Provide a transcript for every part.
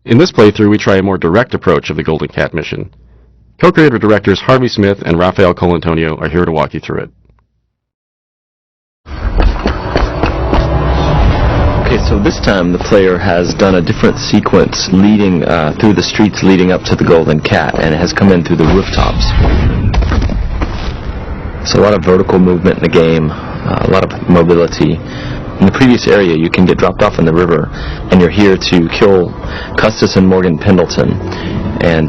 In this playthrough, we try a more direct approach of the Golden Cat mission. Co-creator directors Harvey Smith and Rafael Colantonio are here to walk you through it. Okay, so this time the player has done a different sequence leading through the streets leading up to the Golden Cat, and it has come in through the rooftops. So a lot of vertical movement in the game, a lot of mobility. In the previous area, you can get dropped off in the river, and you're here to kill Custis and Morgan Pendleton. And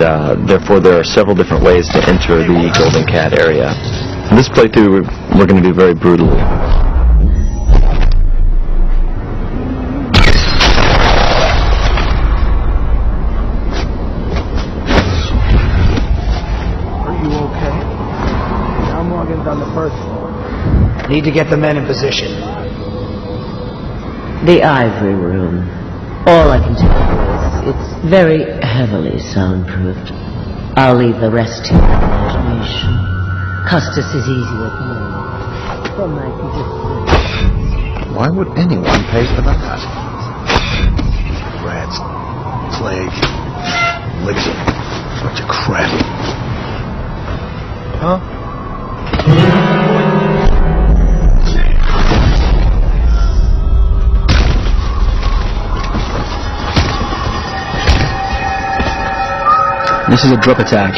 therefore, there are several different ways to enter the Golden Cat area. In this playthrough, we're going to do very brutally. Are you okay? Now Morgan's on the first floor. Need to get the men in position. The ivory room. All I can tell you is it's very heavily soundproofed. I'll leave the rest to your imagination. Custis is easy at the moment. There might be just... Why would anyone pay for that? Rats, plague, lizard, bunch of crap. Huh? This is a drop attack.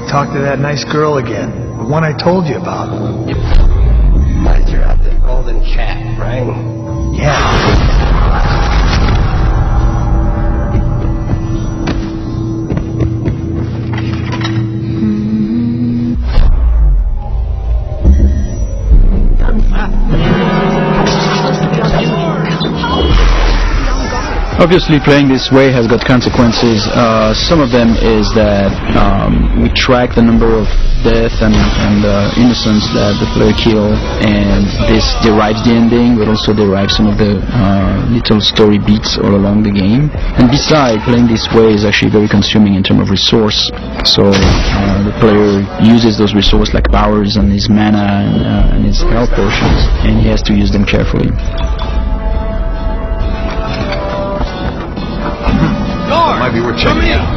Talk to that nice girl again. The one I told you about. You're out the Golden Cat, right? Yeah. Obviously, playing this way has got consequences. Some of them is that we track the number of death and innocents that the player kill, and this derives the ending, but also derives some of the little story beats all along the game. And besides, playing this way is actually very consuming in terms of resource. So the player uses those resources like powers and his mana and his health potions, and he has to use them carefully. Might be worth checking out.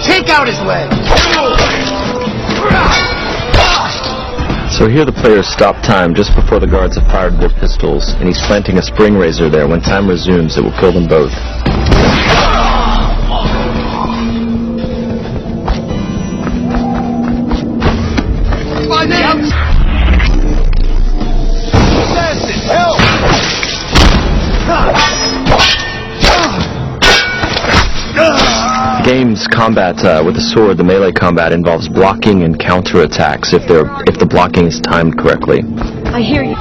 Take out his leg! So here the player stopped time just before the guards have fired their pistols, and he's planting a spring razor there. When time resumes, it will kill them both. The game's combat with the sword, the melee combat, involves blocking and counterattacks if the blocking is timed correctly. I hear you.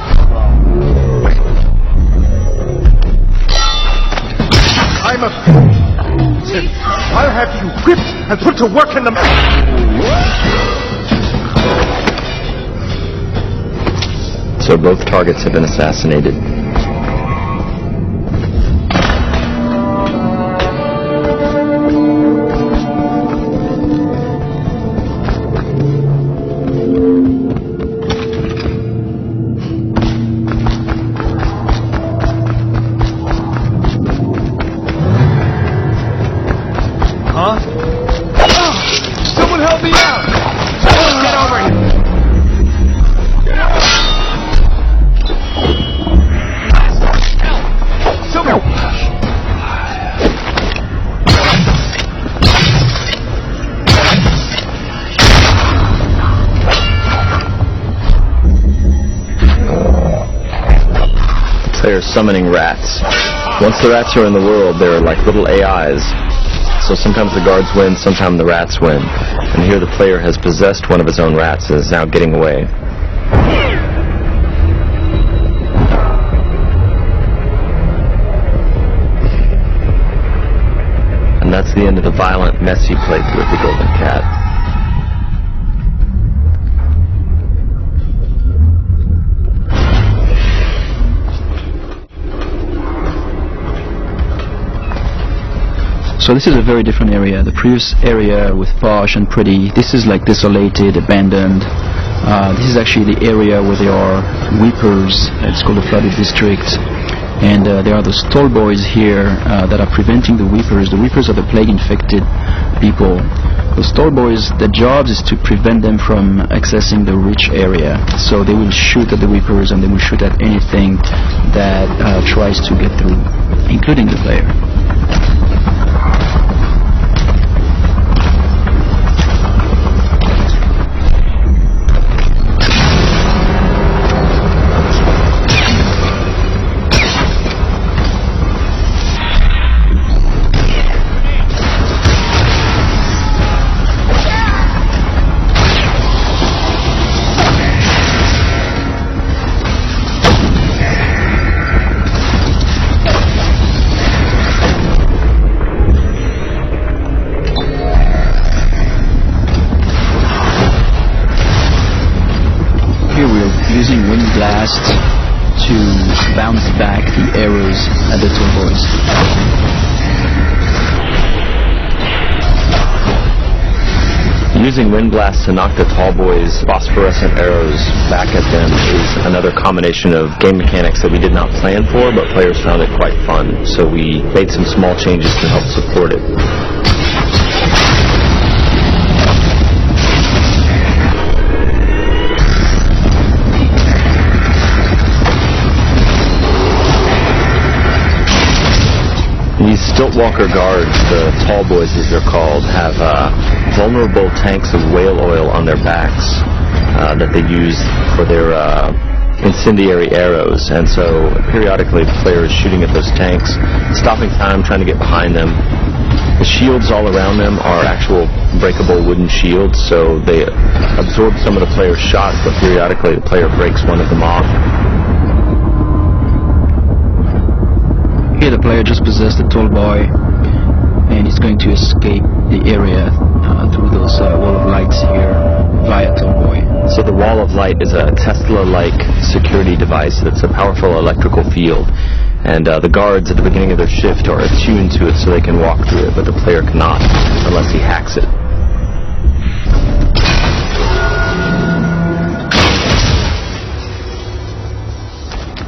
I'm a... I'll have you whipped and put to work in the... So both targets have been assassinated. Someone help me out! Get over here! Someone... The player's summoning rats. Once the rats are in the world, they're like little AIs. So sometimes the guards win, sometimes the rats win. And here the player has possessed one of his own rats and is now getting away. And that's the end of the violent, messy playthrough of the Golden Cat. So this is a very different area. The previous area with posh and pretty, this is like desolated, abandoned. This is actually the area where there are weepers. It's called the flooded district. And there are those tall boys here that are preventing the weepers. The weepers are the plague-infected people. Those tall boys, their job is to prevent them from accessing the rich area. So they will shoot at the weepers and they will shoot at anything that tries to get through, including the player. Using wind blast to bounce back the arrows at the tall boys. Using wind blast to knock the tall boys' phosphorescent arrows back at them is another combination of game mechanics that we did not plan for, but players found it quite fun. So we made some small changes to help support it. These Stiltwalker guards, the tall boys as they're called, have vulnerable tanks of whale oil on their backs that they use for their incendiary arrows. And so periodically the player is shooting at those tanks, stopping time, trying to get behind them. The shields all around them are actual breakable wooden shields, so they absorb some of the player's shots, but periodically the player breaks one of them off. Here the player just possessed a tall boy and he's going to escape the area through those wall of lights here via tall boy. So the wall of light is a Tesla-like security device that's a powerful electrical field, and the guards at the beginning of their shift are attuned to it so they can walk through it, but the player cannot unless he hacks it.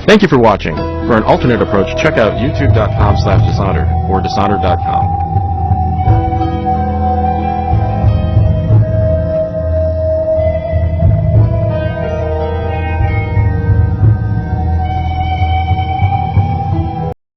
Thank you for watching. For an alternate approach, check out youtube.com/Dishonored or Dishonored.com.